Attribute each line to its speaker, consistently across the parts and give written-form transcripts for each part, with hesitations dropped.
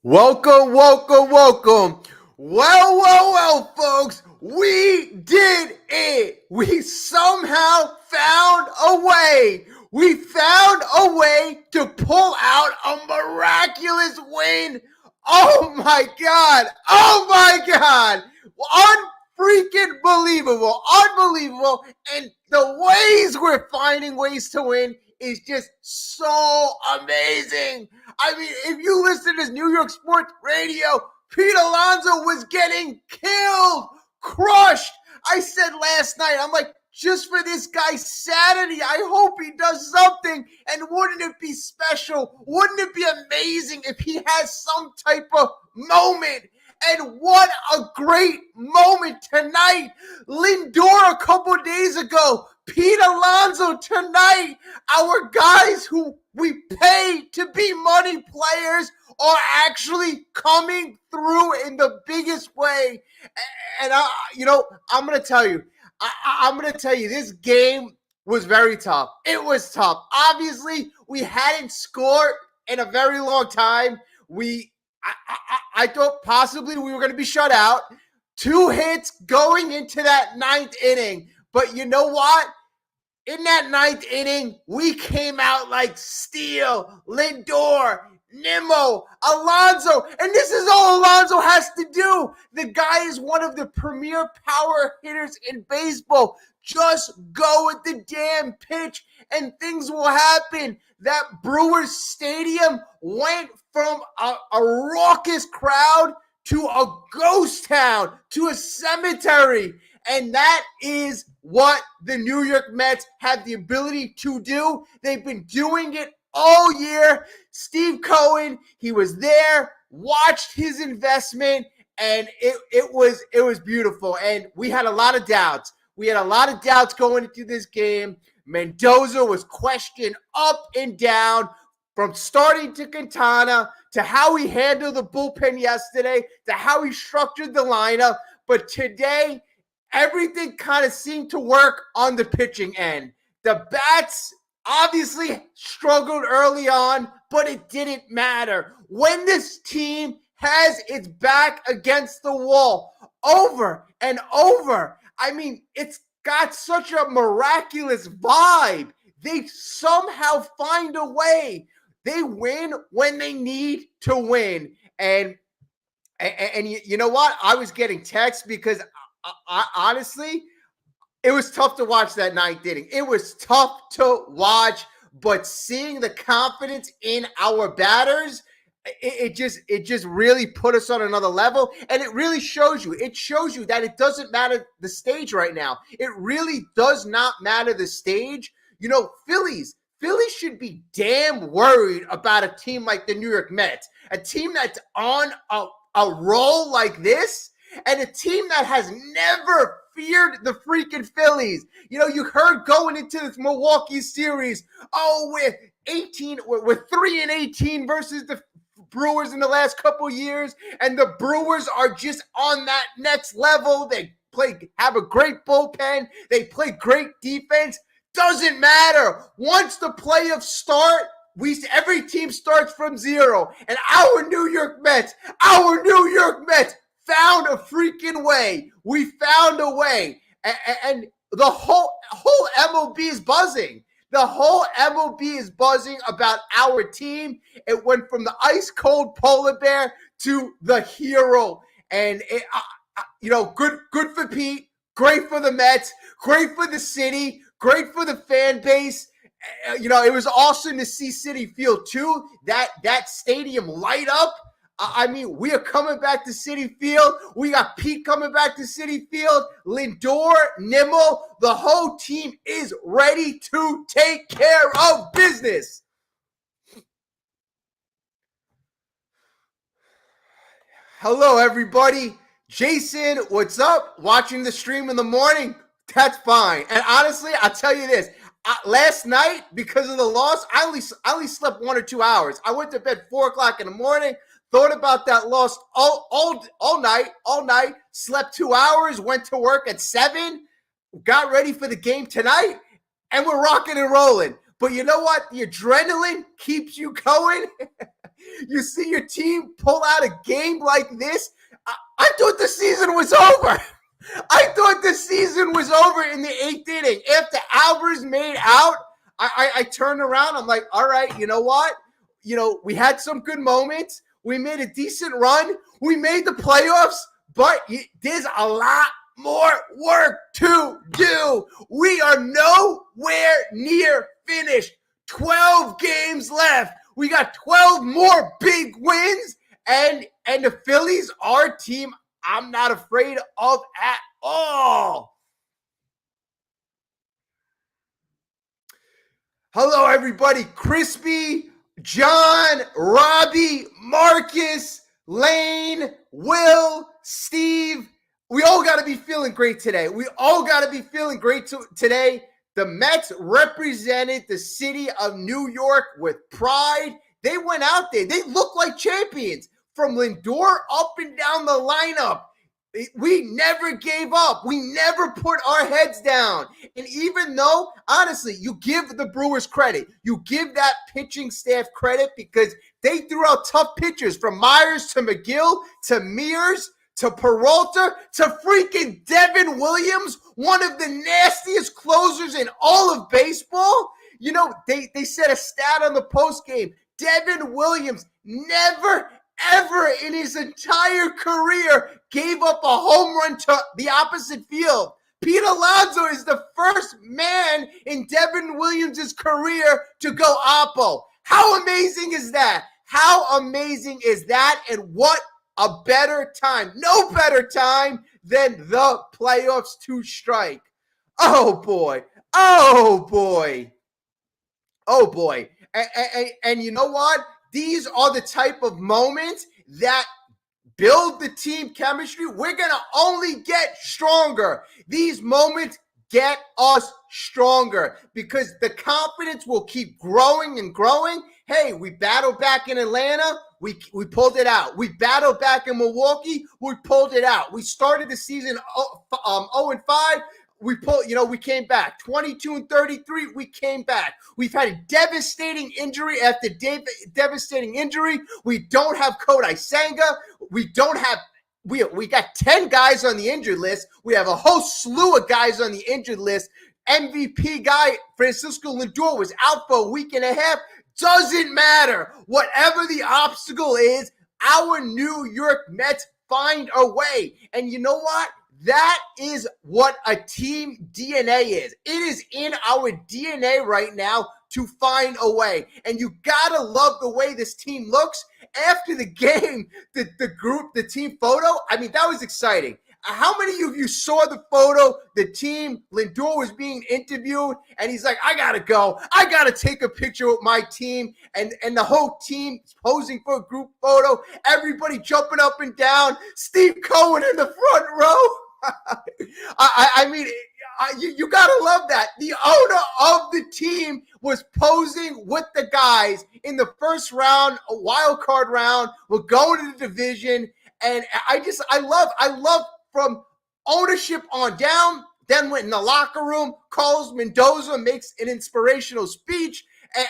Speaker 1: Welcome, welcome, welcome. Well, folks, we did it. We somehow found a way. We found a way to pull out a miraculous win. Oh my God. Oh my God. Unfreaking believable. Unbelievable. And the ways we're finding ways to win is just so amazing. I mean, if you listen to New York sports radio, Pete Alonso was getting killed, crushed. I said last night, I'm like, just for this guy's sanity, I hope he does something. And wouldn't it be special? Wouldn't it be amazing if he has some type of moment? And what a great moment tonight. Lindor a couple days ago. Pete Alonso tonight. Our guys who we pay to be money players are actually coming through in the biggest way. And I'm going to tell you, I'm going to tell you, this game was very tough. It was tough. Obviously, we hadn't scored in a very long time. I thought possibly we were going to be shut out. 2 hits going into that 9th inning. But you know what? In that 9th inning, we came out like steel. Lindor, Nimmo, Alonso. And this is all Alonso has to do. The guy is one of the premier power hitters in baseball. Just go with the damn pitch and things will happen. That Brewers Stadium went from a raucous crowd to a ghost town, to a cemetery. And that is what the New York Mets have the ability to do. They've been doing it all year. Steve Cohen, he was there, watched his investment, and it was beautiful. And we had a lot of doubts. We had a lot of doubts going into this game. Mendoza was questioned up and down, from starting to Quintana, to how he handled the bullpen yesterday, to how he structured the lineup. But today, everything kind of seemed to work on the pitching end. The bats obviously struggled early on, but it didn't matter. When this team has its back against the wall over and over, I mean, it's got such a miraculous vibe. They somehow find a way. They win when they need to win. And you know what? I was getting texts because honestly, it was tough to watch that 9th inning. It was tough to watch, but seeing the confidence in our batters, it just really put us on another level. And it really shows you. It shows you that it doesn't matter the stage right now. It really does not matter the stage. You know, Phillies should be damn worried about a team like the New York Mets, a team that's on a roll like this, and a team that has never feared the freaking Phillies. You know, you heard going into this Milwaukee series, we're 3-18 versus the Brewers in the last couple years, and the Brewers are just on that next level. They have a great bullpen. They play great defense. Doesn't matter. Once the playoffs start, every team starts from zero. And our New York Mets found a freaking way. We found a way. And the whole MLB is buzzing. The whole MLB is buzzing about our team. It went from the ice cold polar bear to the hero. And good for Pete, great for the Mets, great for the city, great for the fan base. It was awesome to see Citi Field too. That stadium light up. I mean, we are coming back to Citi Field. We got Pete coming back to Citi Field. Lindor, Nimmo, the whole team is ready to take care of business. Hello, everybody. Jason, what's up? Watching the stream in the morning? That's fine. And honestly, I'll tell you this. Last night, because of the loss, I only slept 1 or 2 hours. I went to bed 4 o'clock in the morning, thought about that loss all night, slept 2 hours, went to work at 7, got ready for the game tonight, and we're rocking and rolling. But you know what? The adrenaline keeps you going. You see your team pull out a game like this. I thought the season was over. I thought the season was over in the 8th inning. After Albers made out, I turned around. I'm like, all right, you know what? We had some good moments. We made a decent run. We made the playoffs, but there's a lot more work to do. We are nowhere near finished. 12 games left. We got 12 more big wins, and the Phillies, our team, I'm not afraid of at all. Hello, everybody. Crispy, John, Robbie, Marcus, Lane, Will, Steve. We all got to be feeling great today. Today. The Mets represented the city of New York with pride. They went out there. They looked like champions from Lindor up and down the lineup. We never gave up. We never put our heads down. And even though, honestly, you give the Brewers credit, you give that pitching staff credit because they threw out tough pitchers from Myers to McGill to Mears to Peralta to freaking Devin Williams, one of the nastiest closers in all of baseball. They said a stat on the post game. Devin Williams never, ever in his entire career gave up a home run to the opposite field. Pete Alonso is the first man in Devin Williams' career to go oppo. How amazing is that? And what a better time. No better time than the playoffs to strike. Oh, boy. And you know what? These are the type of moments that build the team chemistry. We're going to only get stronger. These moments get us stronger because the confidence will keep growing and growing. Hey, we battled back in Atlanta. We pulled it out. We battled back in Milwaukee. We pulled it out. We started the season 0-5. We came back. 22-33, we came back. We've had a devastating injury after devastating injury. We don't have Kodai Senga. We got 10 guys on the injured list. We have a whole slew of guys on the injured list. MVP guy, Francisco Lindor, was out for a week and a half. Doesn't matter. Whatever the obstacle is, our New York Mets find a way. And you know what? That is what a team DNA is. It is in our DNA right now to find a way. And you gotta love the way this team looks. After the game, the team photo, that was exciting. How many of you saw the photo? The team, Lindor was being interviewed, and he's like, I gotta go. I gotta take a picture with my team. And the whole team posing for a group photo. Everybody jumping up and down. Steve Cohen in the front row. You gotta love that. The owner of the team was posing with the guys in the first round, a wild card round. We're going to the division, and I love from ownership on down. Then went in the locker room. Carlos Mendoza makes an inspirational speech,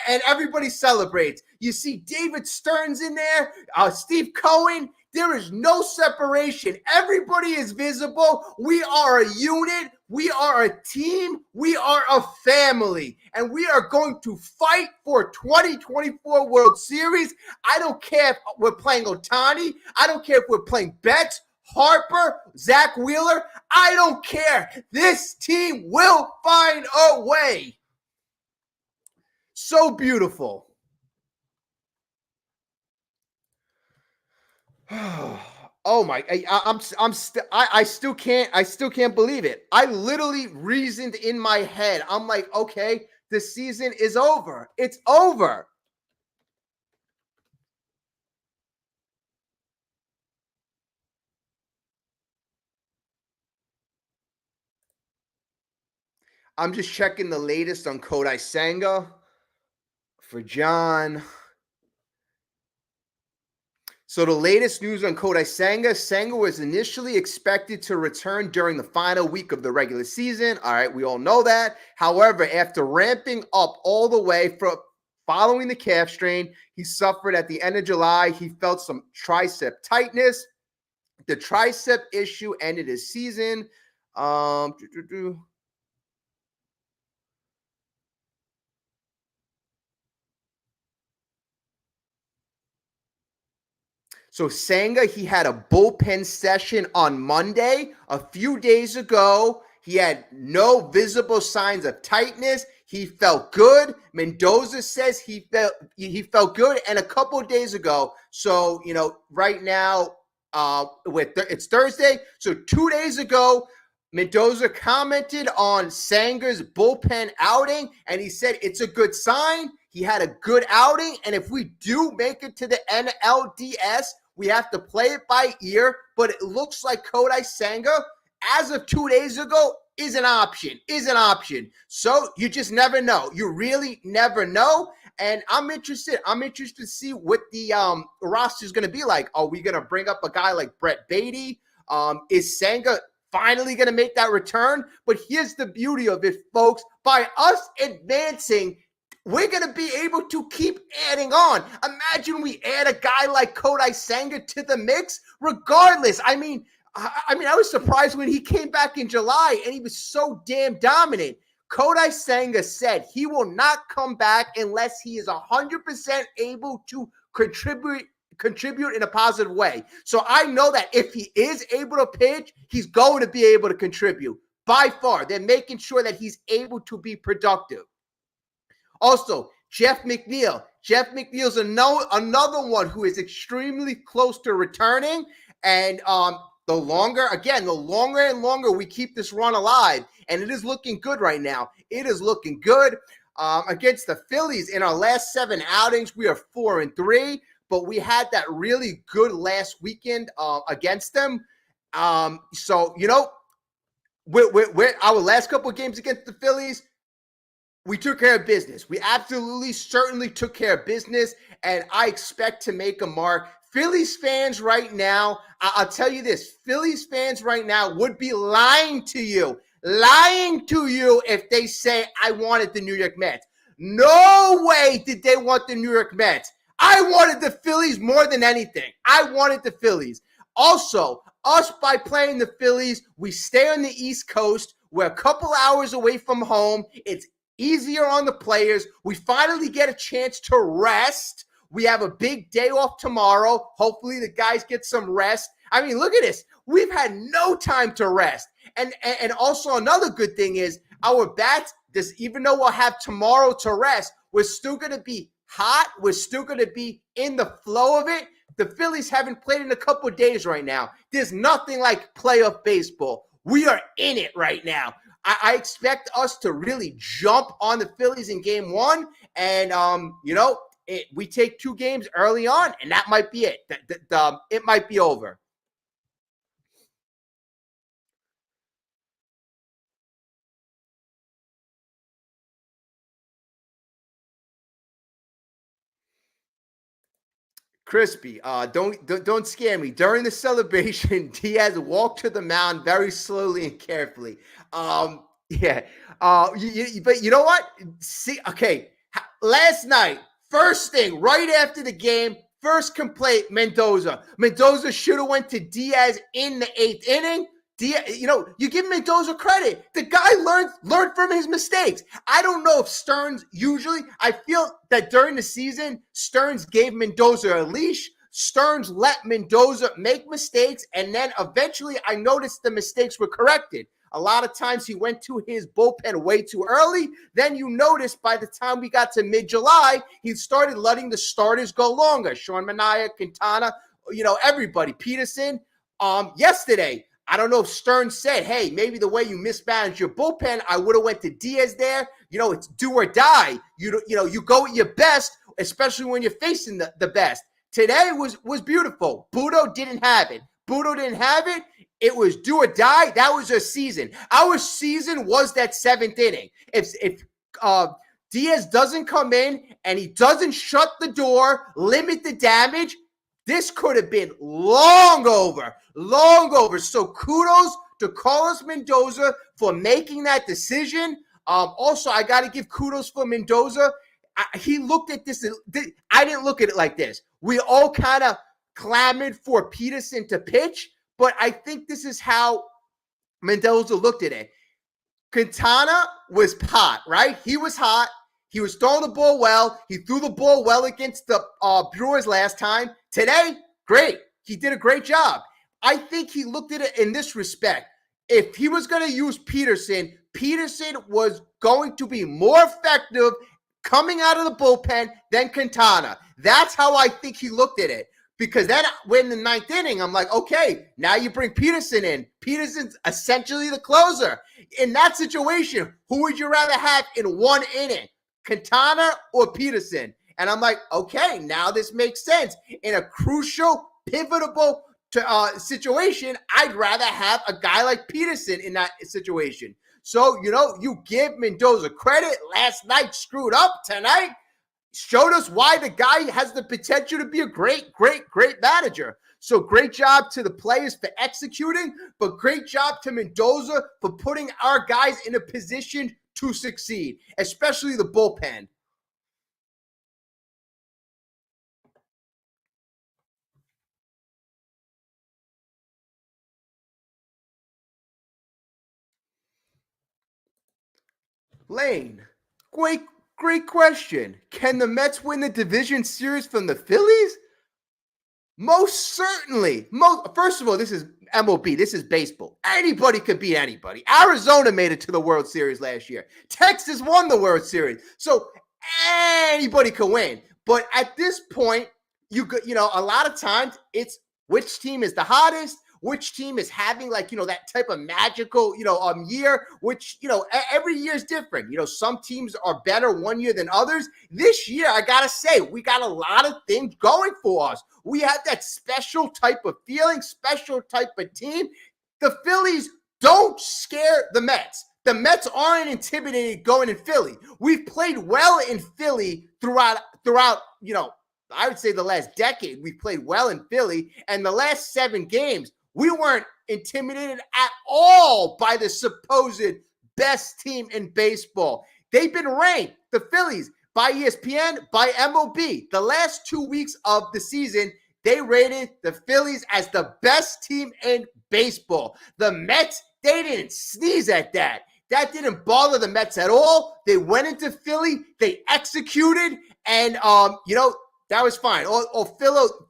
Speaker 1: and everybody celebrates. You see David Stearns in there, Steve Cohen. There is no separation. Everybody is visible. We are a unit. We are a team. We are a family. And we are going to fight for 2024 World Series. I don't care if we're playing Ohtani. I don't care if we're playing Betts, Harper, Zach Wheeler. I don't care. This team will find a way. So beautiful. Oh my! I still can't believe it. I literally reasoned in my head. I'm like, okay, the season is over. It's over. I'm just checking the latest on Kodai Senga for John. So the latest news on Kodai Senga. Senga was initially expected to return during the final week of the regular season. All right, we all know that. However, after ramping up all the way following the calf strain he suffered at the end of July. He felt some tricep tightness. The tricep issue ended his season. So Senga, he had a bullpen session on Monday. A few days ago, he had no visible signs of tightness. He felt good. Mendoza says he felt good. And a couple of days ago, so right now, it's Thursday. So 2 days ago, Mendoza commented on Sanger's bullpen outing, and he said it's a good sign. He had a good outing, and if we do make it to the NLDS, we have to play it by ear. But it looks like Kodai Senga, as of 2 days ago, is an option. So you just never know. You really never know. And I'm interested. To see what the roster is going to be like. Are we going to bring up a guy like Brett Beatty? Is Senga finally going to make that return? But here's the beauty of it, folks. By us advancing, we're going to be able to keep adding on. Imagine we add a guy like Kodai Senga to the mix. Regardless, I mean, I was surprised when he came back in July and he was so damn dominant. Kodai Senga said he will not come back unless he is 100% able to contribute in a positive way. So I know that if he is able to pitch, he's going to be able to contribute. By far, they're making sure that he's able to be productive. Also, Jeff McNeil. Jeff McNeil's another one who is extremely close to returning. And the longer and longer we keep this run alive, and it is looking good right now. It is looking good. Against the Phillies, in our last 7 outings, we are 4-3, but we had that really good last weekend against them. So, we're our last couple of games against the Phillies, we took care of business. We absolutely, certainly took care of business, and I expect to make a mark. Phillies fans right now, I'll tell you this, Phillies fans right now would be lying to you if they say I wanted the New York Mets. No way did they want the New York Mets. I wanted the Phillies more than anything. I wanted the Phillies. Also, us by playing the Phillies, we stay on the East Coast. We're a couple hours away from home. It's easier on the players. We finally get a chance to rest. We have a big day off tomorrow. Hopefully the guys get some rest. I mean, look at this. We've had no time to rest. And also another good thing is our bats, even though we'll have tomorrow to rest, we're still going to be hot. We're still going to be in the flow of it. The Phillies haven't played in a couple of days right now. There's nothing like playoff baseball. We are in it right now. I expect us to really jump on the Phillies in game 1. And, we take 2 games early on, and that might be it. It might be over. Crispy, don't scare me. During the celebration, Diaz walked to the mound very slowly and carefully. Yeah. But you know what? See, okay. Last night, first thing, right after the game, first complaint, Mendoza. Mendoza should have went to Diaz in the 8th inning. You give Mendoza credit. The guy learned from his mistakes. I don't know if Stearns I feel that during the season, Stearns gave Mendoza a leash. Stearns let Mendoza make mistakes, and then eventually I noticed the mistakes were corrected. A lot of times he went to his bullpen way too early. Then you notice by the time we got to mid-July, he started letting the starters go longer. Sean Manaea, Quintana, everybody. Peterson. Yesterday, I don't know if Stearns said, hey, maybe the way you mismanaged your bullpen, I would have went to Diaz there. It's do or die. You go at your best, especially when you're facing the best. Today was beautiful. Budo didn't have it. It was do or die. That was our season. Our season was that 7th inning. If Diaz doesn't come in and he doesn't shut the door, limit the damage, this could have been long over. So kudos to Carlos Mendoza for making that decision. Also, I got to give kudos for Mendoza. he looked at this. I didn't look at it like this. We all kind of clamored for Peterson to pitch, but I think this is how Mendoza looked at it. Quintana was hot, right? He was hot. He was throwing the ball well. He threw the ball well against the Brewers last time. Today, great. He did a great job. I think he looked at it in this respect. If he was going to use Peterson, Peterson was going to be more effective coming out of the bullpen than Quintana. That's how I think he looked at it. Because then when the ninth inning, I'm like, okay, now you bring Peterson in. Peterson's essentially the closer. In that situation, who would you rather have in one inning, Quintana or Peterson? And I'm like, okay, now this makes sense. In a crucial, pivotal situation, I'd rather have a guy like Peterson in that situation. So, you give Mendoza credit. Last night screwed up. Tonight showed us why the guy has the potential to be a great, great, great manager. So great job to the players for executing, but great job to Mendoza for putting our guys in a position to succeed, especially the bullpen. Lane, great question. Can the Mets win the division series from the Phillies? Most certainly. First of all, this is MLB. This is baseball. Anybody could beat anybody. Arizona made it to the World Series last year. Texas won the World Series. So anybody can win. But at this point, a lot of times it's which team is the hottest, which team is having that type of magical, year, which, every year is different. Some teams are better one year than others. This year, I got to say, we got a lot of things going for us. We have that special type of feeling, special type of team. The Phillies don't scare the Mets. The Mets aren't intimidated going in Philly. We've played well in Philly throughout, I would say the last decade. We've played well in Philly, and the last 7 games, we weren't intimidated at all by the supposed best team in baseball. They've been ranked, the Phillies, by ESPN, by MLB. The last 2 weeks of the season, they rated the Phillies as the best team in baseball. The Mets, they didn't sneeze at that. That didn't bother the Mets at all. They went into Philly, they executed, and that was fine.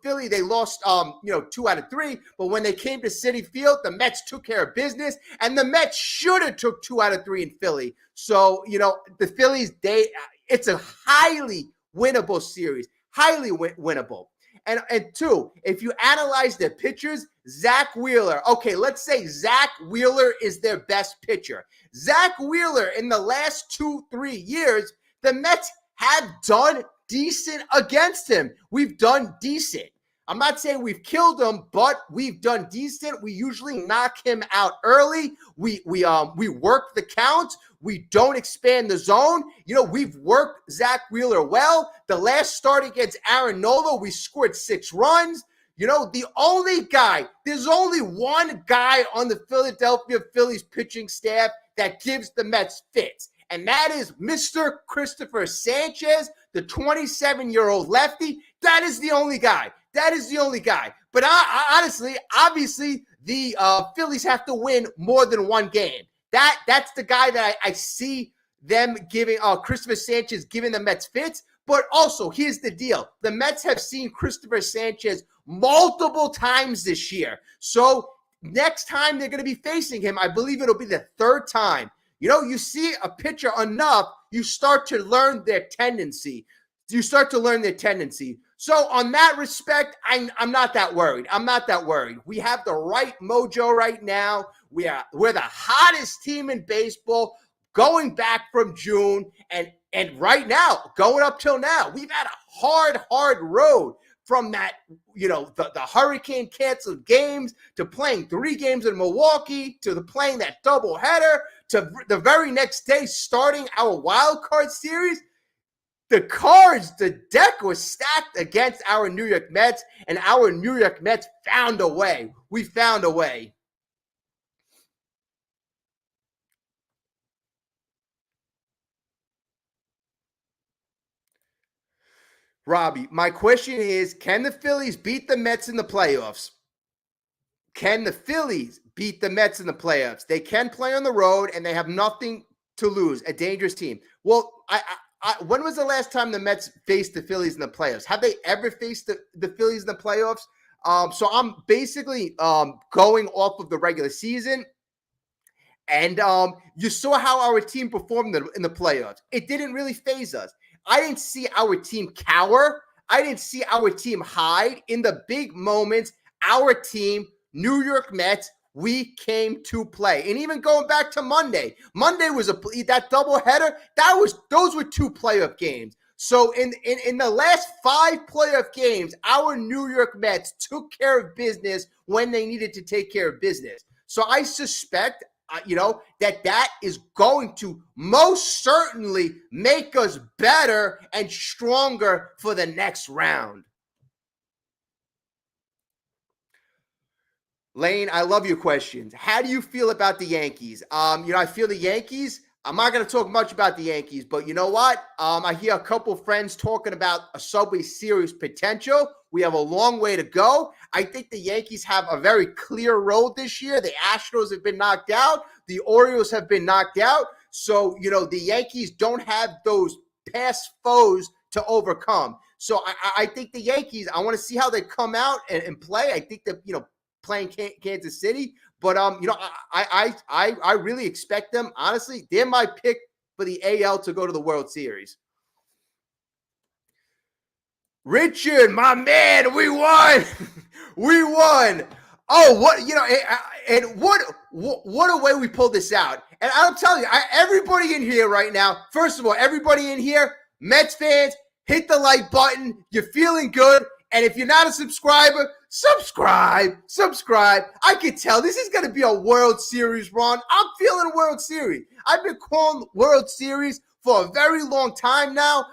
Speaker 1: Philly, they lost 2 out of 3, but when they came to Citi Field, the Mets took care of business, and the Mets should have took 2 out of 3 in Philly. So, the Phillies, it's a highly winnable series, highly winnable. And 2, if you analyze their pitchers, Zach Wheeler. Okay, let's say Zach Wheeler is their best pitcher. Zach Wheeler, in the last 2-3 years, the Mets have done decent against him. We've done decent. I'm not saying we've killed him, but we've done decent. We usually knock him out early. We work the count. We don't expand the zone. We've worked Zach Wheeler well. The last start against Aaron Nola, we scored 6 runs. There's only one guy on the Philadelphia Phillies pitching staff that gives the Mets fits, and that is Mr. Christopher Sanchez, the 27-year-old lefty. That is the only guy. But honestly, obviously, the Phillies have to win more than one game. That's the guy that I see them giving Christopher Sanchez giving the Mets fits. But also, here's the deal. The Mets have seen Christopher Sanchez multiple times this year. So next time they're going to be facing him, I believe it'll be the 3rd time. You see a pitcher enough, you start to learn their tendency. So on that respect, I'm not that worried. We have the right mojo right now. We're the hottest team in baseball going back from June. And right now, going up till now, we've had a hard road from that, the hurricane canceled games to playing 3 games in Milwaukee to playing that doubleheader to the very next day starting our wild card series. The deck was stacked against our New York Mets, and our New York Mets found a way. We found a way. Robbie, my question is, can the Phillies beat the Mets in the playoffs? Can the Phillies beat the Mets in the playoffs? They can play on the road, and they have nothing to lose, a dangerous team. Well, when was the last time the Mets faced the Phillies in the playoffs? Have they ever faced the Phillies in the playoffs? So I'm basically going off of the regular season. And you saw how our team performed in the playoffs. It didn't really faze us. I didn't see our team cower. I didn't see our team hide. In the big moments, our team, New York Mets, we came to play. And even going back to Monday was that doubleheader. Those were 2 playoff games. So in the last 5 playoff games, our New York Mets took care of business when they needed to take care of business. So I suspect that is going to most certainly make us better and stronger for the next round. Lane, I love your questions. How do you feel about the Yankees? I feel the Yankees. I'm not going to talk much about the Yankees, but you know what? I hear a couple friends talking about a Subway Series potential. We have a long way to go. I think the Yankees have a very clear road this year. The Astros have been knocked out. The Orioles have been knocked out. So, the Yankees don't have those past foes to overcome. So I think the Yankees, I want to see how they come out and play. I think that, playing Kansas City. But I really expect them. Honestly, they're my pick for the AL to go to the World Series. Richard, my man, we won. We won. Oh, what a way we pulled this out. And I'm telling you, everybody in here right now, first of all, everybody in here, Mets fans, hit the like button. You're feeling good. And if you're not a subscriber, subscribe. I can tell this is going to be a World Series run. I'm feeling World Series. I've been calling World Series for a very long time now.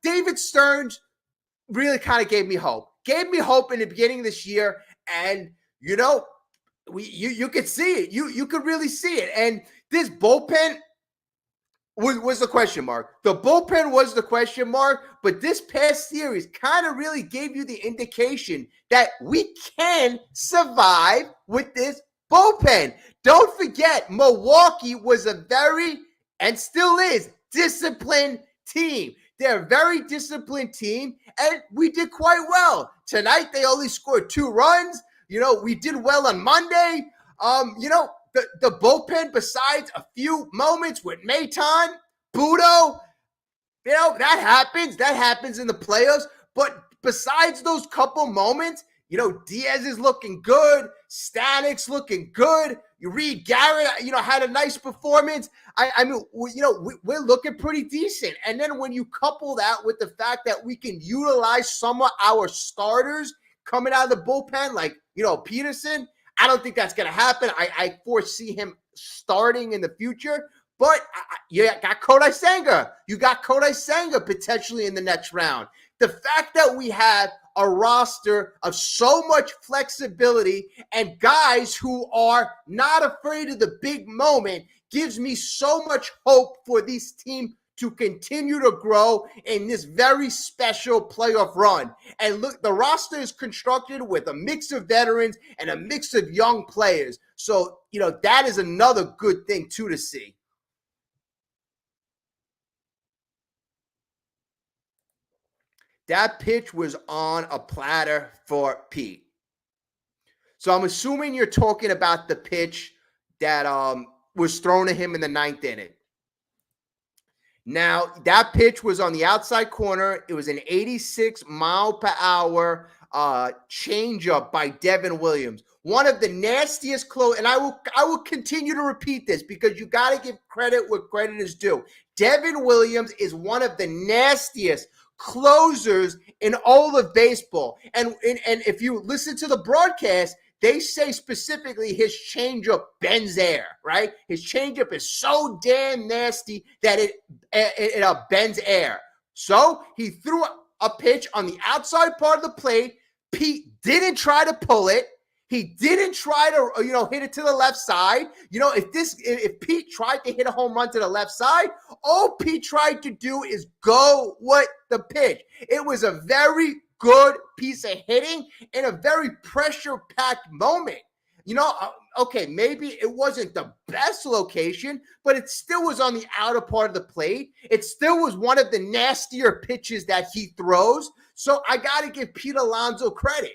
Speaker 1: David Stearns really kind of gave me hope. Gave me hope in the beginning of this year. And, you could see it. You could really see it. And this bullpen was the question mark. The bullpen was the question mark, but this past series kind of really gave you the indication that we can survive with this bullpen. Don't forget, Milwaukee was a very, and still is, disciplined team. They're a very disciplined team, and we did quite well. Tonight, they only scored 2 runs. We did well on Monday. The bullpen, besides a few moments with Maton, Budo, that happens. That happens in the playoffs. But besides those couple moments, Diaz is looking good. Stanic's looking good. Reed Garrett, had a nice performance. We're looking pretty decent. And then when you couple that with the fact that we can utilize some of our starters coming out of the bullpen, like, Peterson, I don't think that's going to happen. I foresee him starting in the future. But you got Kodai Senga. You got Kodai Senga potentially in the next round. The fact that we have a roster of so much flexibility and guys who are not afraid of the big moment gives me so much hope for this team to continue to grow in this very special playoff run. And look, the roster is constructed with a mix of veterans and a mix of young players. So, that is another good thing, too, to see. That pitch was on a platter for Pete. So I'm assuming you're talking about the pitch that was thrown to him in the 9th inning. Now, that pitch was on the outside corner. It was an 86-mile-per-hour changeup by Devin Williams. One of the nastiest and I will continue to repeat this because you got to give credit where credit is due. Devin Williams is one of the nastiest closers in all of baseball. And if you listen to the broadcast, they say specifically his changeup bends air, right? His changeup is so damn nasty that it bends air. So he threw a pitch on the outside part of the plate. Pete didn't try to pull it. He didn't try to, hit it to the left side. If Pete tried to hit a home run to the left side, all Pete tried to do is go with the pitch. It was a very good piece of hitting in a very pressure-packed moment. Okay, maybe it wasn't the best location, but it still was on the outer part of the plate. It still was one of the nastier pitches that he throws. So I got to give Pete Alonso credit.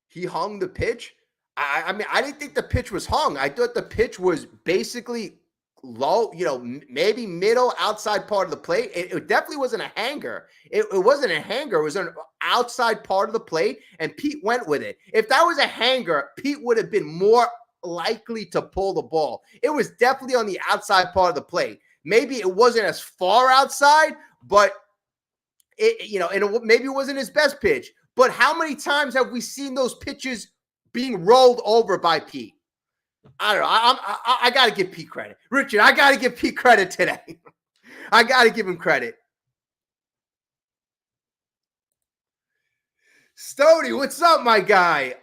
Speaker 1: He hung the pitch. I mean, I didn't think the pitch was hung. I thought the pitch was basically low, maybe middle outside part of the plate. It definitely wasn't a hanger. It wasn't a hanger. It was an outside part of the plate, and Pete went with it. If that was a hanger, Pete would have been more likely to pull the ball. It was definitely on the outside part of the plate. Maybe it wasn't as far outside, but maybe it wasn't his best pitch. But how many times have we seen those pitches being rolled over by Pete? I don't know. I got to give Pete credit. Richard, I got to give Pete credit today. I got to give him credit. Stoney, what's up, my guy?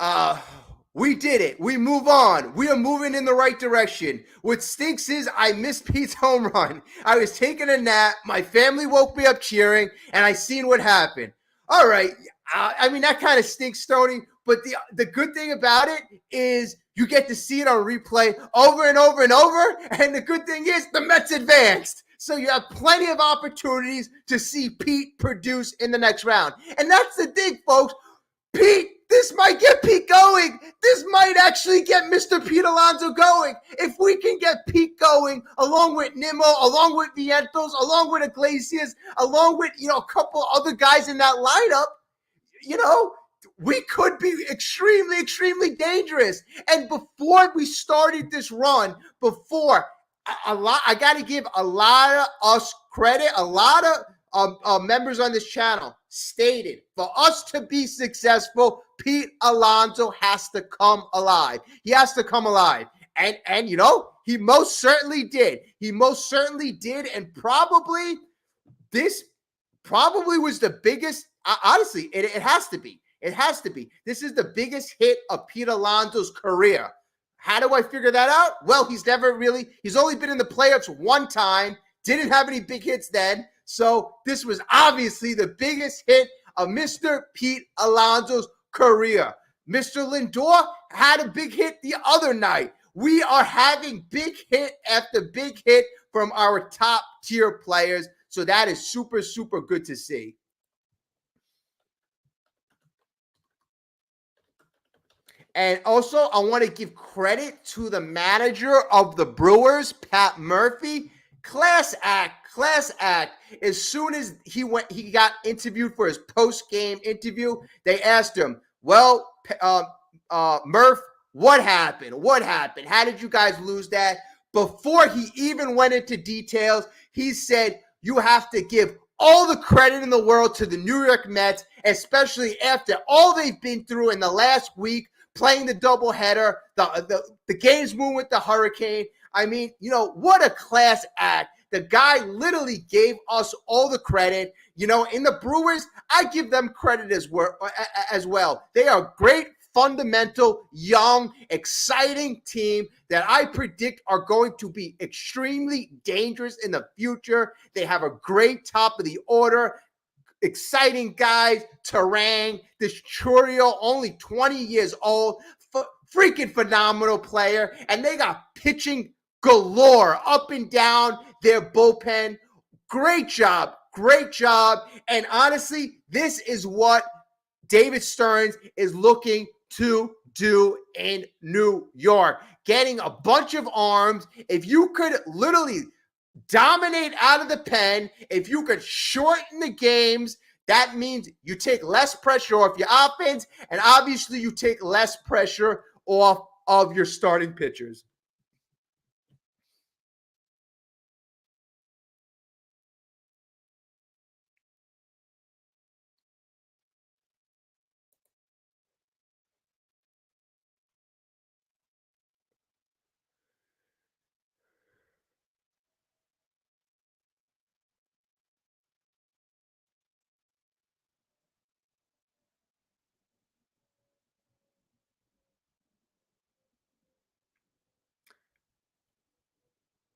Speaker 1: We did it. We move on. We are moving in the right direction. What stinks is I missed Pete's home run. I was taking a nap. My family woke me up cheering, and I seen what happened. All right. I mean, that kind of stinks, Stoney. But the good thing about it is you get to see it on replay over and over and over. And the good thing is the Mets advanced. So you have plenty of opportunities to see Pete produce in the next round. And that's the thing, folks. Pete, this might get Pete going. This might actually get Mr. Pete Alonso going. If we can get Pete going, along with Nimmo, along with Vientos, along with Iglesias, along with, a couple other guys in that lineup, we could be extremely, extremely dangerous. And before we started this run, I got to give a lot of us credit, a lot of members on this channel stated for us to be successful, Pete Alonso has to come alive. He has to come alive. And he most certainly did. He most certainly did. And this probably was the biggest, honestly, it has to be. It has to be. This is the biggest hit of Pete Alonso's career. How do I figure that out? Well, he's only been in the playoffs one time, didn't have any big hits then. So this was obviously the biggest hit of Mr. Pete Alonso's career. Mr. Lindor had a big hit the other night. We are having big hit after big hit from our top tier players. So that is super, super good to see. And also, I want to give credit to the manager of the Brewers, Pat Murphy. Class act. As soon as he got interviewed for his post-game interview, they asked him, well, Murph, what happened? How did you guys lose that? Before he even went into details, he said, you have to give all the credit in the world to the New York Mets, especially after all they've been through in the last week, playing the doubleheader, the games moving with the hurricane. I mean, what a class act. The guy literally gave us all the credit. In the Brewers, I give them credit as well. They are a great, fundamental, young, exciting team that I predict are going to be extremely dangerous in the future. They have a great top of the order. Exciting guys, Terang, this Churio, only 20 years old, freaking phenomenal player, and they got pitching galore up and down their bullpen. Great job. And honestly, this is what David Stearns is looking to do in New York. Getting a bunch of arms. If you could literally dominate out of the pen, if you could shorten the games, that means you take less pressure off your offense, and obviously you take less pressure off of your starting pitchers.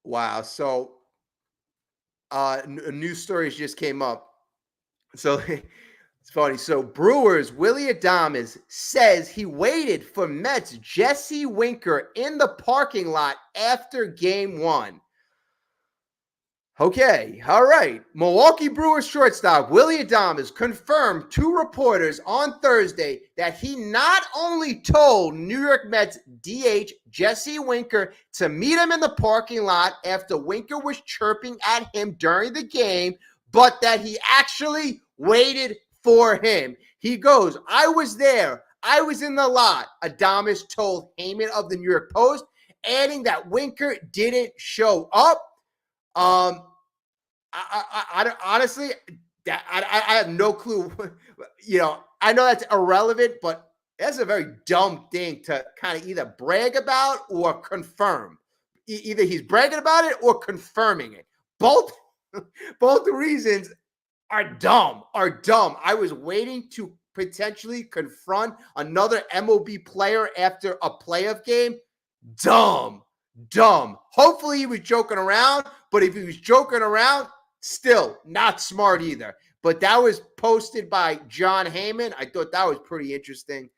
Speaker 1: Wow. So, a news stories just came up. So it's funny. So Brewers Willie Adames says he waited for Mets Jesse Winker in the parking lot after game one. Okay, all right. Milwaukee Brewers shortstop Willie Adames confirmed to reporters on Thursday that he not only told New York Mets DH Jesse Winker to meet him in the parking lot after Winker was chirping at him during the game, but that he actually waited for him. He goes, "I was there. I was in the lot," Adames told Heyman of the New York Post, adding that Winker didn't show up. Um, honestly, I have no clue. I know that's irrelevant, but that's a very dumb thing to kind of either brag about or confirm. Either he's bragging about it or confirming it. Both, both reasons are dumb. Are dumb. I was waiting to potentially confront another MLB player after a playoff game. Dumb. Dumb. Hopefully he was joking around, but if he was joking around, still not smart either. But that was posted by John Heyman. I thought that was pretty interesting.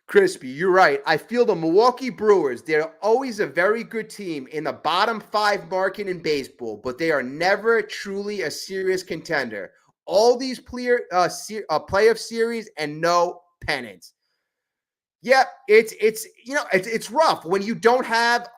Speaker 1: Crispy, you're right. I feel the Milwaukee Brewers, they're always a very good team in the bottom five market in baseball, but they are never truly a serious contender. All these playoff series and no pennants. Yeah, it's rough when you don't have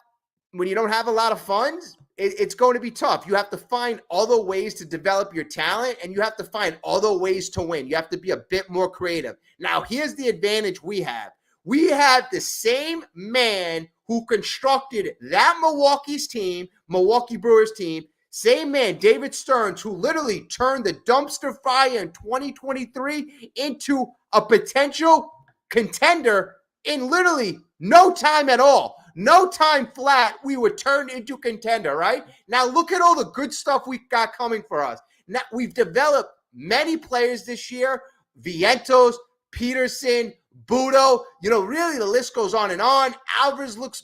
Speaker 1: a lot of funds. It's going to be tough. You have to find other ways to develop your talent, and you have to find other ways to win. You have to be a bit more creative. Now, here's the advantage we have. We have the same man who constructed that Milwaukee Brewers team, same man, David Stearns, who literally turned the dumpster fire in 2023 into a potential contender in literally no time at all. No time flat, we were turned into contender, right? Now look at all the good stuff we got coming for us. Now we've developed many players this year: Vientos, Peterson, Budo. Really the list goes on and on. Alvarez look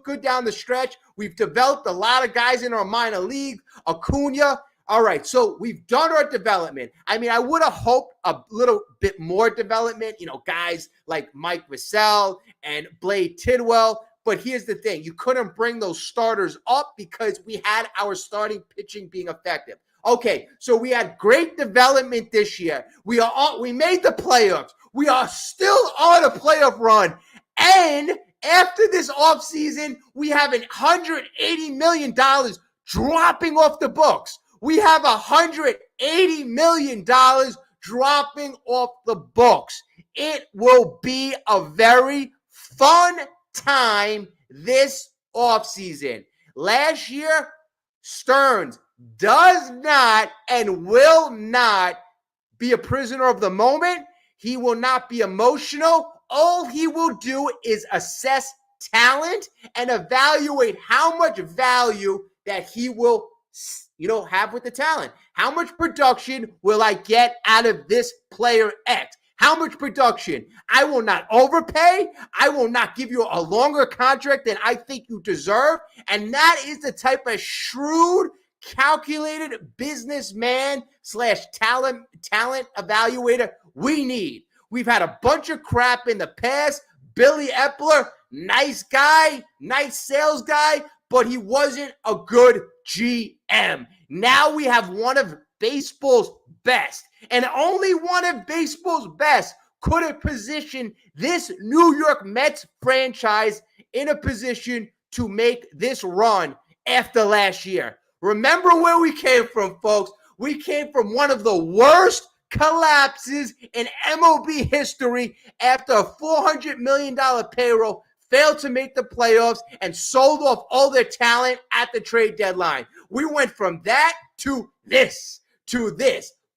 Speaker 1: good down the stretch. We've developed a lot of guys in our minor league. Acuna. All right, so we've done our development. I mean, I would have hoped a little bit more development, guys like Mike Vassell and Blade Tidwell. But here's the thing. You couldn't bring those starters up because we had our starting pitching being effective. Okay, so we had great development this year. We made the playoffs. We are still on a playoff run. And after this offseason, we have $180 million dropping off the books. We have $180 million dropping off the books. It will be a very fun time this offseason. Last year, Stearns does not and will not be a prisoner of the moment. He will not be emotional. All he will do is assess talent and evaluate how much value that he will have with the talent. How much production will I get out of this player X? How much production? I will not overpay. I will not give you a longer contract than I think you deserve. And that is the type of shrewd, calculated businessman / talent evaluator we need. We've had a bunch of crap in the past. Billy Epler, nice guy, nice sales guy, but he wasn't a good GM. Now we have one of baseball's best, and only one of baseball's best could have positioned this New York Mets franchise in a position to make this run after last year. Remember where we came from, folks. We came from one of the worst collapses in MLB history after a $400 million payroll, failed to make the playoffs, and sold off all their talent at the trade deadline. We went from that to this.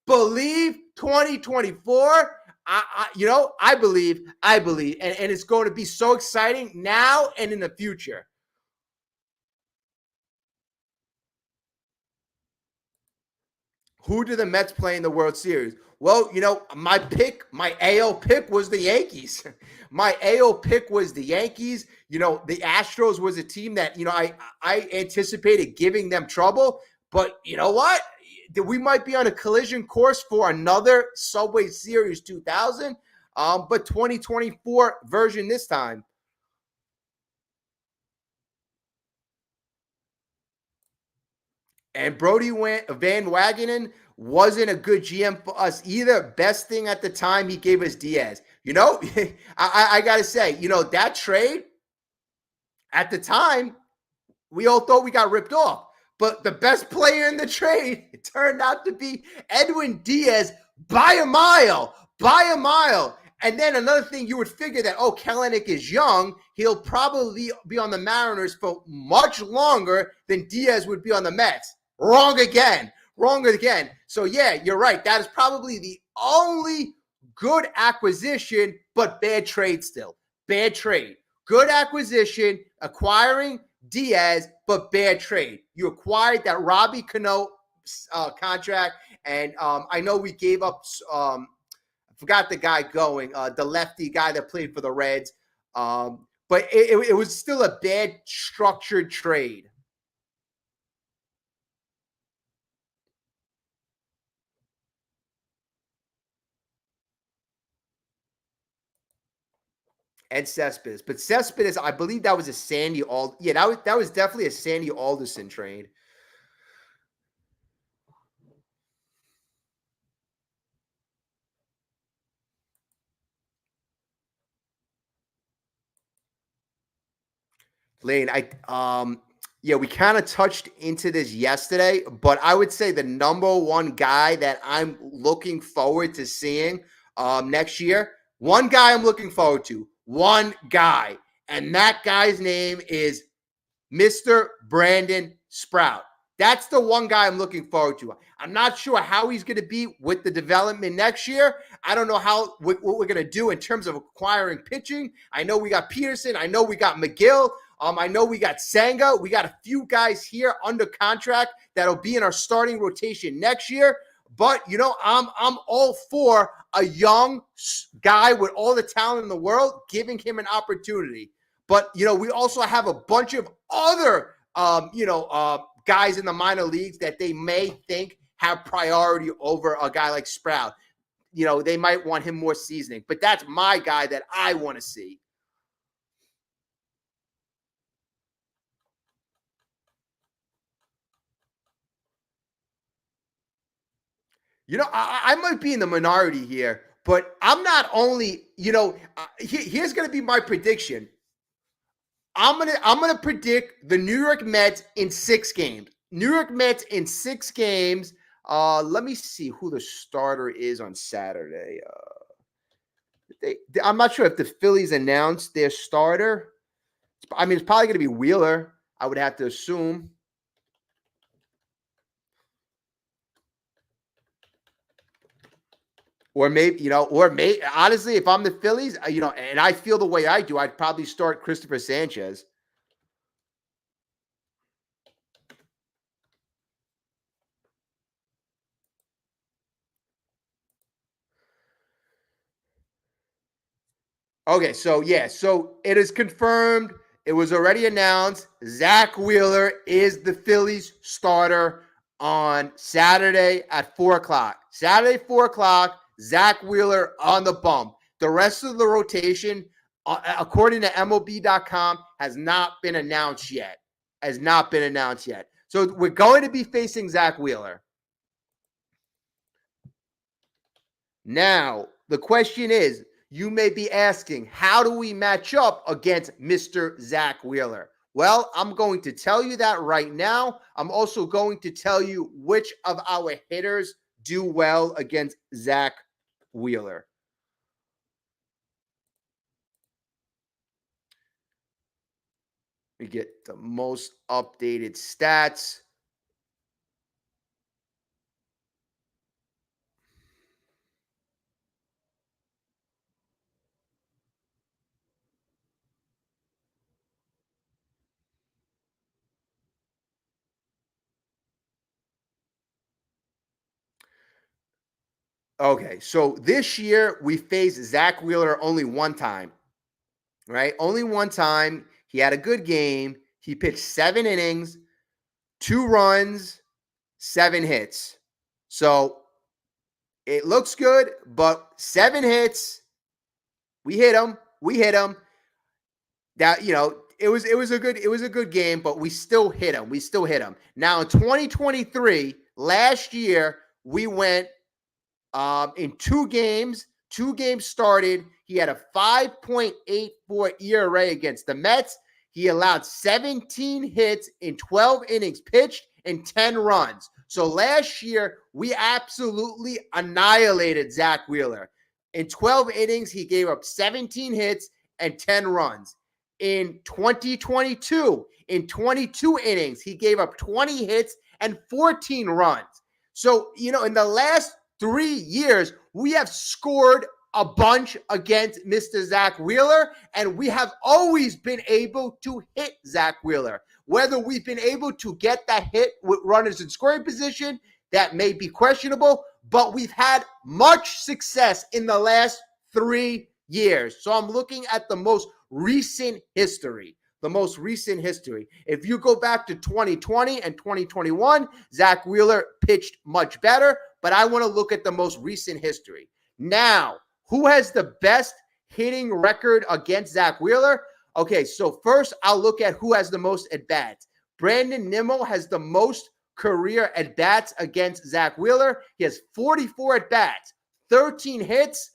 Speaker 1: Believe 2024. I believe, and it's going to be so exciting now and in the future. who do the Mets play in the World Series? Well, my AL pick was the Yankees. My AL pick was the Yankees. The Astros was a team that, I anticipated giving them trouble. But you know what? We might be on a collision course for another Subway Series 2000, but 2024 version this time. And Brody Van Wagenen wasn't a good GM for us either. Best thing at the time, he gave us Diaz. I got to say, that trade at the time, we all thought we got ripped off. But the best player in the trade, it turned out to be Edwin Diaz by a mile. By a mile. And then another thing, you would figure that, Kelenic is young. He'll probably be on the Mariners for much longer than Diaz would be on the Mets. Wrong again. Wrong again. So, yeah, you're right. That is probably the only good acquisition, but bad trade still. Bad trade. Good acquisition, acquiring Diaz, but bad trade. You acquired that Robbie Cano contract, and I know we gave up I forgot the guy going, the lefty guy that played for the Reds. But it was still a bad structured trade. Ed Cespedes. But Cespedes, I believe that was a Sandy Alderson. Yeah, that was definitely a Sandy Alderson trade. Lane, we kind of touched into this yesterday, but I would say the number one guy that I'm looking forward to seeing next year, one guy I'm looking forward to, one guy, and that guy's name is Mr. Brandon Sprout. That's the one guy I'm looking forward to. I'm not sure how he's going to be with the development next year. I don't know what we're going to do in terms of acquiring pitching. I know we got Peterson. I know we got McGill. I know we got Senga. We got a few guys here under contract that'll be in our starting rotation next year. But I'm all for a young guy with all the talent in the world, giving him an opportunity. But we also have a bunch of other guys in the minor leagues that they may think have priority over a guy like Sprout. They might want him more seasoning. But that's my guy that I want to see. I might be in the minority here, but I'm not only, here's going to be my prediction. I'm gonna predict the New York Mets in 6 games. New York Mets in 6 games. Let me see who the starter is on Saturday. I'm not sure if the Phillies announced their starter. I mean, it's probably going to be Wheeler, I would have to assume. Or maybe, honestly, if I'm the Phillies, and I feel the way I do, I'd probably start Christopher Sanchez. Okay, so it is confirmed. It was already announced. Zach Wheeler is the Phillies starter on Saturday at 4:00. Saturday, 4:00. Zach Wheeler on the bump. The rest of the rotation, according to MLB.com, has not been announced yet. Has not been announced yet. So we're going to be facing Zach Wheeler. Now, the question is, you may be asking, how do we match up against Mr. Zach Wheeler? Well, I'm going to tell you that right now. I'm also going to tell you which of our hitters do well against Zach Wheeler. We get the most updated stats. Okay, so this year we faced Zach Wheeler only one time, right? Only one time. He had a good game. He pitched 7 innings, 2 runs, 7 hits. So it looks good, but 7 hits. We hit him. We hit him. That, it was a good game, but we still hit him. We still hit him. Now in 2023, last year we went in 2 games. 2 games started. He had a 5.84 ERA against the Mets. He allowed 17 hits in 12 innings pitched and 10 runs. So last year, we absolutely annihilated Zach Wheeler. In 12 innings, he gave up 17 hits and 10 runs. In 2022, in 22 innings, he gave up 20 hits and 14 runs. So, in the last 3 years, we have scored a bunch against Mr. Zach Wheeler, and we have always been able to hit Zach Wheeler. Whether we've been able to get that hit with runners in scoring position, that may be questionable, but we've had much success in the last 3 years. So I'm looking at the most recent history. The most recent history. If you go back to 2020 and 2021, Zach Wheeler pitched much better, but I want to look at the most recent history. Now, who has the best hitting record against Zach Wheeler? Okay, so first I'll look at who has the most at-bats. Brandon Nimmo has the most career at-bats against Zach Wheeler. He has 44 at-bats, 13 hits,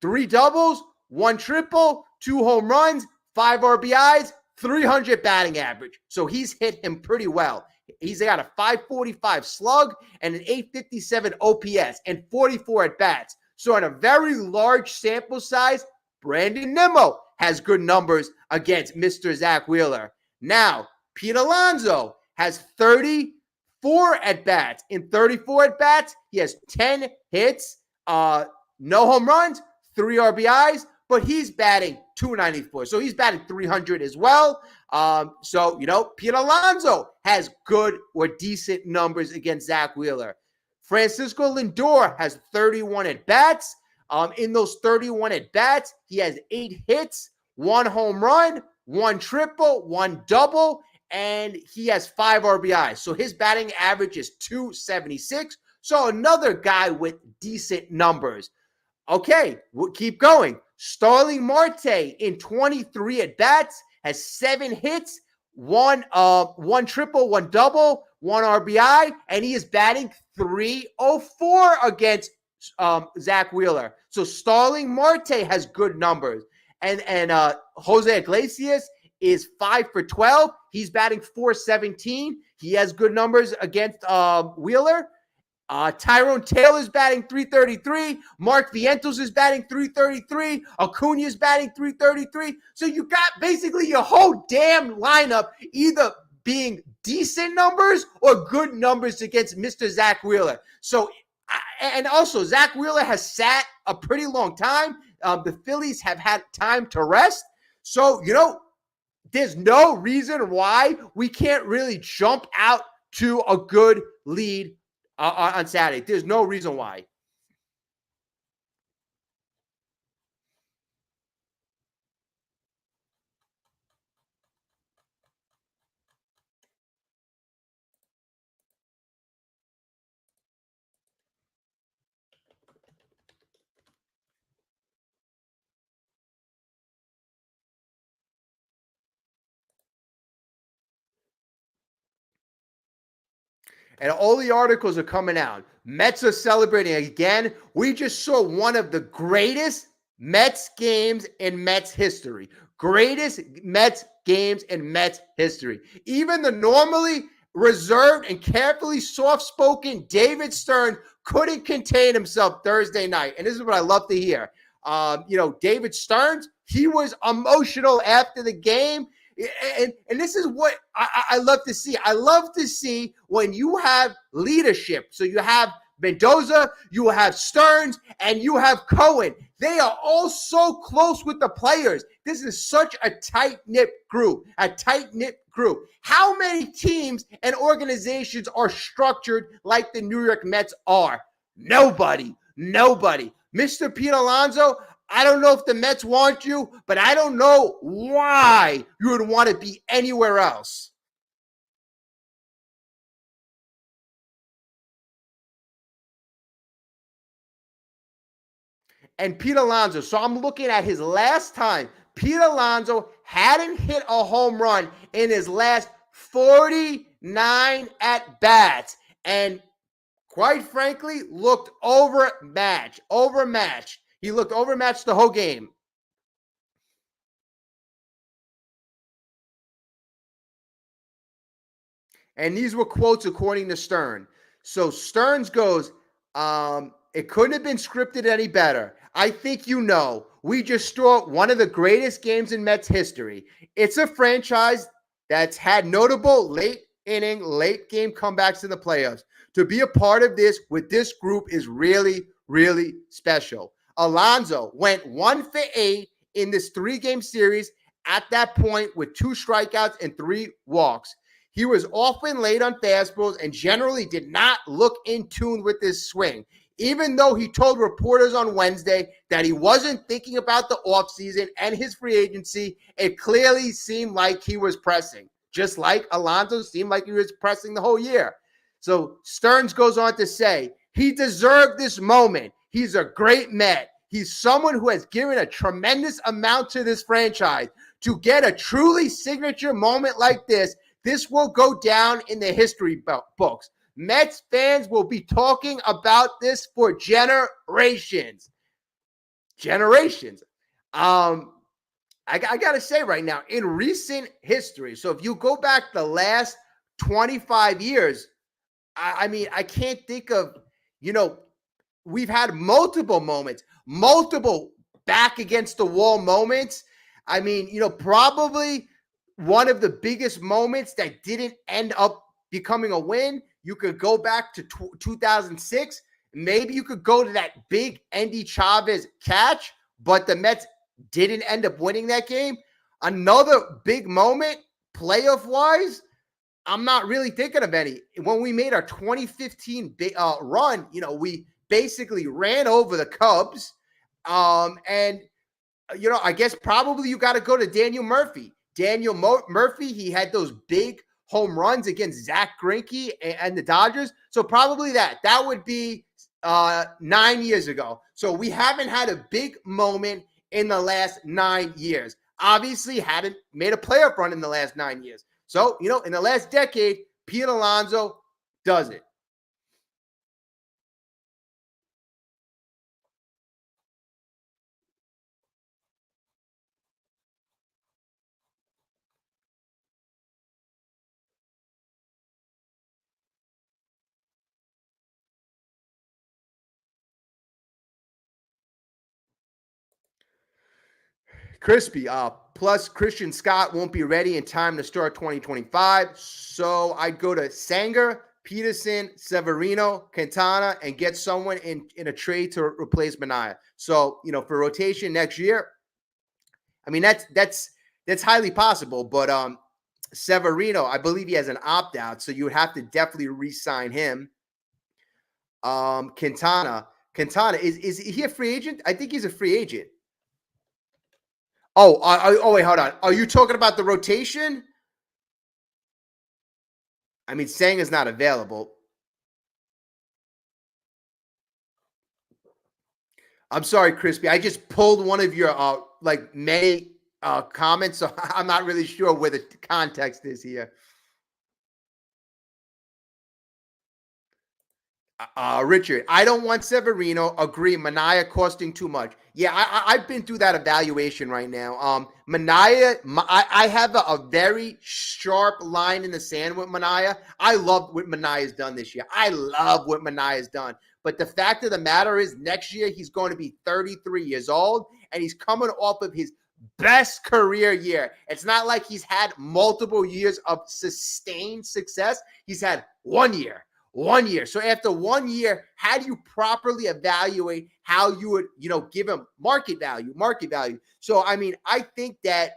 Speaker 1: 3 doubles, 1 triple, 2 home runs, 5 RBIs, 300 batting average. So he's hit him pretty well. He's got a 545 slug and an 857 OPS and 44 at-bats. So on a very large sample size, Brandon Nimmo has good numbers against Mr. Zach Wheeler. Now, Pete Alonso has 34 at-bats. In 34 at-bats, he has 10 hits, no home runs, 3 RBIs, but he's batting 294. So he's batting 300 as well. Pete Alonso has good or decent numbers against Zach Wheeler. Francisco Lindor has 31 at-bats. In those 31 at-bats, he has 8 hits, 1 home run, 1 triple, 1 double, and he has 5 RBIs. So his batting average is 276. So another guy with decent numbers. Okay, we'll keep going. Starling Marte in 23 at-bats has 7 hits, 1 triple, 1 double, 1 RBI, and he is batting 304 against Zach Wheeler. So Starling Marte has good numbers. And Jose Iglesias is 5 for 12. He's batting 417. He has good numbers against Wheeler. Tyrone Taylor's batting 333. Mark Vientos is batting 333. Acuna is batting 333. So you got basically your whole damn lineup either being decent numbers or good numbers against Mr. Zach Wheeler. So, and also Zach Wheeler has sat a pretty long time. The Phillies have had time to rest. So, there's no reason why we can't really jump out to a good lead on Saturday. There's no reason why. And all the articles are coming out. Mets are celebrating again. We just saw one of the greatest Mets games in Mets history. Greatest Mets games in Mets history. Even the normally reserved and carefully soft-spoken David Stern couldn't contain himself Thursday night. And this is what I love to hear. David Stearns, he was emotional after the game. And this is what I love to see. I love to see when you have leadership. So you have Mendoza, you have Stearns, and you have Cohen. They are all so close with the players. This is such a tight-knit group, How many teams and organizations are structured like the New York Mets are? Nobody. Nobody. Mr. Pete Alonso, I don't know if the Mets want you, but I don't know why you would want to be anywhere else. And Pete Alonso, so I'm looking at his last time. Pete Alonso hadn't hit a home run in his last 49 at-bats. And quite frankly, looked overmatched. He looked overmatched the whole game. And these were quotes according to Stern. So Stearns goes, it couldn't have been scripted any better. I think you know, we just saw one of the greatest games in Mets history. It's a franchise that's had notable late inning, late game comebacks in the playoffs. To be a part of this with this group is really, really special. Alonso went 1 for 8 in this 3-game series at that point with 2 strikeouts and 3 walks. He was often late on fastballs and generally did not look in tune with his swing. Even though he told reporters on Wednesday that he wasn't thinking about the offseason and his free agency, it clearly seemed like he was pressing, just like Alonso seemed like he was pressing the whole year. So Stearns goes on to say, he deserved this moment. He's a great Met. He's someone who has given a tremendous amount to this franchise. To get a truly signature moment like this will go down in the history books. Mets fans will be talking about this for generations. I got to say right now, in recent history, so if you go back the last 25 years, I can't think of, we've had multiple moments, multiple back against the wall moments. Probably one of the biggest moments that didn't end up becoming a win, you could go back to 2006. Maybe you could go to that big Endy Chavez catch, but the Mets didn't end up winning that game. Another big moment, playoff-wise, I'm not really thinking of any. When we made our 2015 run, we basically ran over the Cubs. I guess probably you got to go to Daniel Murphy. Murphy, he had those big home runs against Zach Greinke and the Dodgers. So probably that would be 9 years ago. So we haven't had a big moment in the last 9 years. Obviously hadn't made a playoff run in the last 9 years. So, in the last decade, Pete Alonso does it. Crispy. Plus, Christian Scott won't be ready in time to start 2025. So I'd go to Sanger, Peterson, Severino, Quintana, and get someone in a trade to replace Manaea. So, for rotation next year, that's highly possible. But Severino, I believe he has an opt-out, so you would have to definitely re-sign him. Quintana, is he a free agent? I think he's a free agent. Oh, wait, hold on. Are you talking about the rotation? Sang is not available. I'm sorry, Crispy. I just pulled one of your many comments, so I'm not really sure where the context is here. Richard, I don't want Severino. Agree, Manaea costing too much. Yeah, I've been through that evaluation right now. Manaea, I have a very sharp line in the sand with Manaea. I love what Manaea's done this year. But the fact of the matter is, next year he's going to be 33 years old, and he's coming off of his best career year. It's not like he's had multiple years of sustained success. He's had 1 year. 1 year. So after 1 year, how do you properly evaluate how you would, give him market value? So, I think that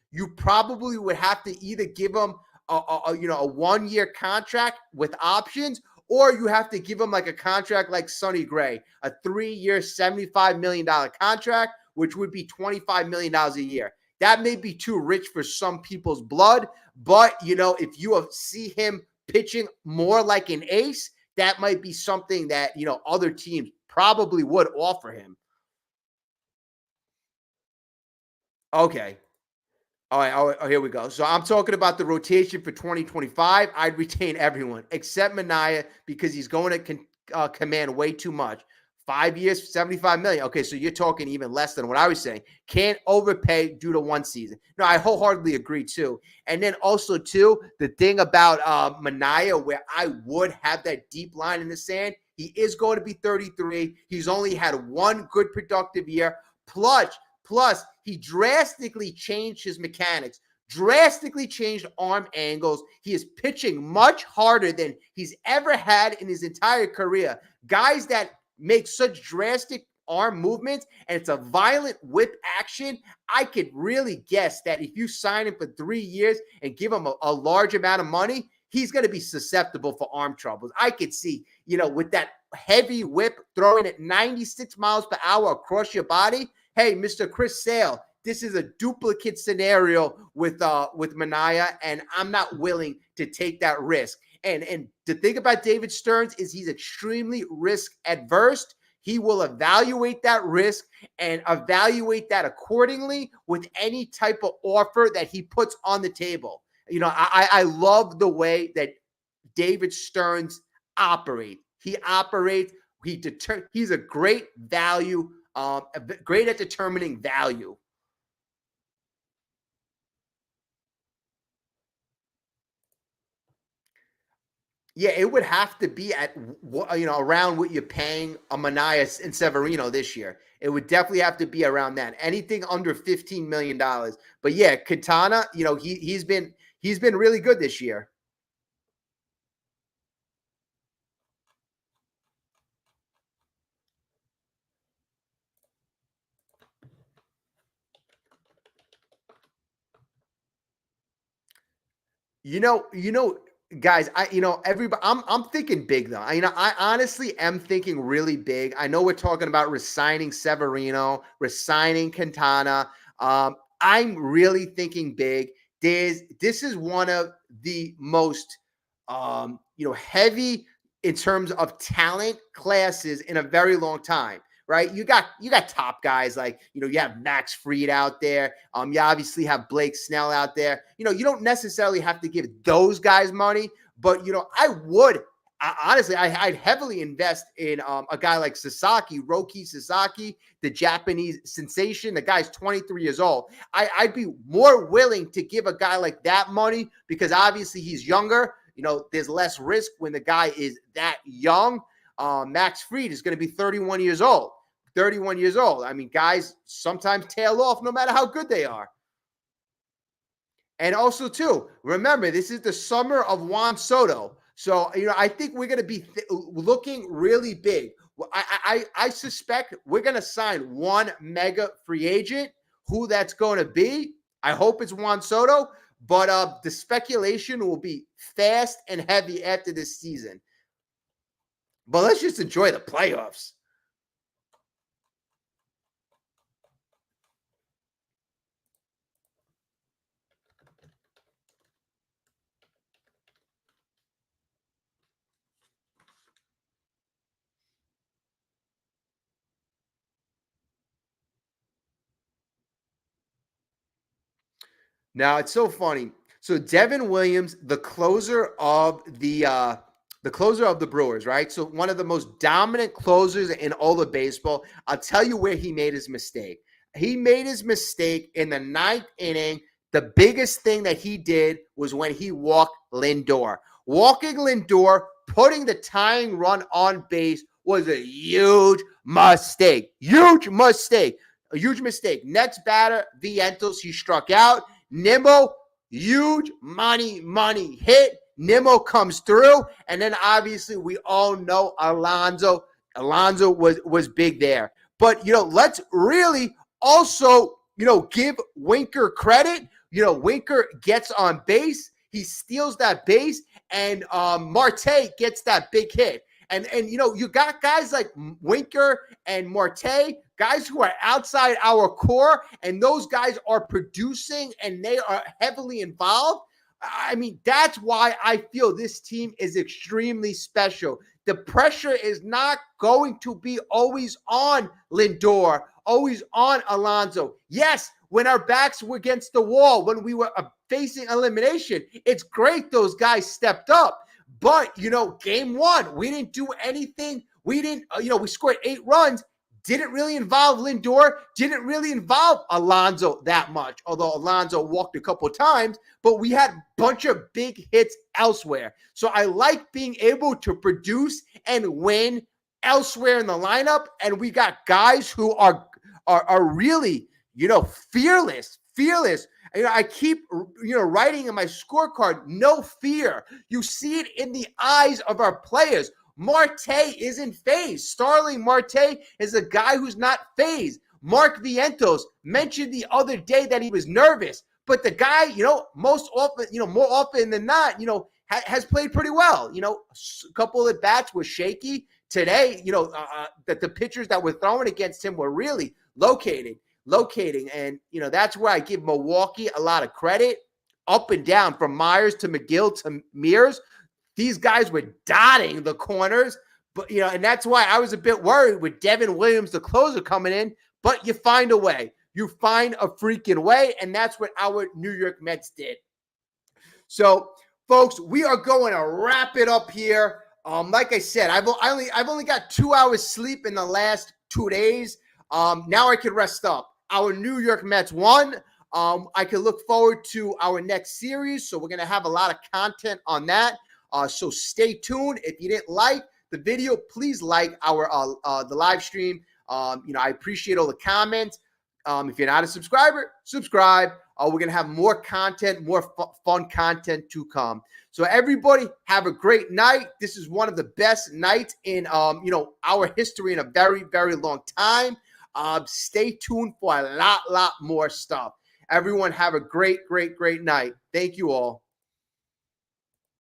Speaker 1: you probably would have to either give him a 1 year contract with options, or you have to give him like a contract like Sonny Gray, a 3-year, $75 million contract, which would be $25 million a year. That may be too rich for some people's blood, but, if you see him pitching more like an ace, that might be something that, other teams probably would offer him. Okay. All right. Oh, here we go. So I'm talking about the rotation for 2025. I'd retain everyone except Manaea because he's going to command way too much. 5 years, $75 million. Okay, so you're talking even less than what I was saying. Can't overpay due to one season. No, I wholeheartedly agree too. And then also too, the thing about Manaea, where I would have that deep line in the sand, he is going to be 33. He's only had one good productive year. Plus, he drastically changed his mechanics, drastically changed arm angles. He is pitching much harder than he's ever had in his entire career. Guys that make such drastic arm movements and it's a violent whip action, I could really guess that if you sign him for 3 years and give him a large amount of money, he's going to be susceptible for arm troubles. I could see, with that heavy whip throwing at 96 miles per hour across your body. Hey, Mr. Chris Sale, this is a duplicate scenario with Manaea, and I'm not willing to take that risk. And the thing about David Stearns is he's extremely risk adverse. He will evaluate that risk and evaluate that accordingly with any type of offer that he puts on the table. I love the way that David Stearns operates. He operates. He's a great value. Great at determining value. Yeah, it would have to be at around what you're paying a Manaea and Severino this year. It would definitely have to be around that. Anything under $15 million. But yeah, Quintana, he's been really good this year. Guys, everybody, I'm thinking big though. I honestly am thinking really big. I know we're talking about resigning Severino, resigning Quintana. I'm really thinking big. This is one of the most, heavy in terms of talent classes in a very long time. Right, you got top guys like you have Max Fried out there. You obviously have Blake Snell out there. You don't necessarily have to give those guys money, but I'd heavily invest in a guy like Roki Sasaki, the Japanese sensation. The guy's 23 years old. I'd be more willing to give a guy like that money because obviously he's younger. There's less risk when the guy is that young. Max Fried is going to be 31 years old. I mean, guys sometimes tail off no matter how good they are. And also, too, remember, this is the summer of Juan Soto. So, I think we're going to be looking really big. I suspect we're going to sign one mega free agent. Who that's going to be, I hope it's Juan Soto. But the speculation will be fast and heavy after this season. But let's just enjoy the playoffs. Now it's so funny. So Devin Williams, the closer of the Brewers, right? So one of the most dominant closers in all of baseball. I'll tell you where he made his mistake. He made his mistake in the 9th inning. The biggest thing that he did was when he walked Lindor. Walking Lindor, putting the tying run on base was a huge mistake. A huge mistake. Next batter, Vientos, he struck out. Nimmo, huge money hit. Nimmo comes through, and then obviously we all know Alonso. Alonso was big there. But let's really also give Winker credit. Winker gets on base. He steals that base, and Marte gets that big hit. And you know, you got guys like Winker and Marte, guys who are outside our core, and those guys are producing and they are heavily involved. I mean, that's why I feel this team is extremely special. The pressure is not going to be always on Lindor, always on Alonso. Yes, when our backs were against the wall, when we were facing elimination, it's great those guys stepped up. But, you know, game one, we didn't do anything. We didn't, you know, we scored 8 runs. Didn't really involve Lindor. Didn't really involve Alonso that much, although Alonso walked a couple of times. But we had a bunch of big hits elsewhere. So I like being able to produce and win elsewhere in the lineup. And we got guys who are really, you know, fearless. You know, I keep, you know, writing in my scorecard, no fear. You see it in the eyes of our players. Marte isn't phased. Starling Marte is a guy who's not phased. Mark Vientos mentioned the other day that he was nervous, but the guy, you know, most often, you know, more often than not, you know, has played pretty well. You know, a couple of bats were shaky today. You know, that the pitchers that were throwing against him were really locating. And, you know, that's where I give Milwaukee a lot of credit, up and down, from Myers to McGill to Mears. These guys were dotting the corners, but, you know, and that's why I was a bit worried with Devin Williams, the closer, coming in. But you find a way. You find a freaking way, and that's what our New York Mets did. So, folks, we are going to wrap it up here. Like I said, I've only got 2 hours sleep in the last 2 days. Now I can rest up. Our New York Mets won. I can look forward to our next series. So we're going to have a lot of content on that. So stay tuned. If you didn't like the video, please like our the live stream. You know, I appreciate all the comments. If you're not a subscriber, subscribe. We're going to have more content, more fun content to come. So everybody have a great night. This is one of the best nights in, you know, our history in a very, very long time. Stay tuned for a lot more stuff. Everyone have a great night. Thank you all.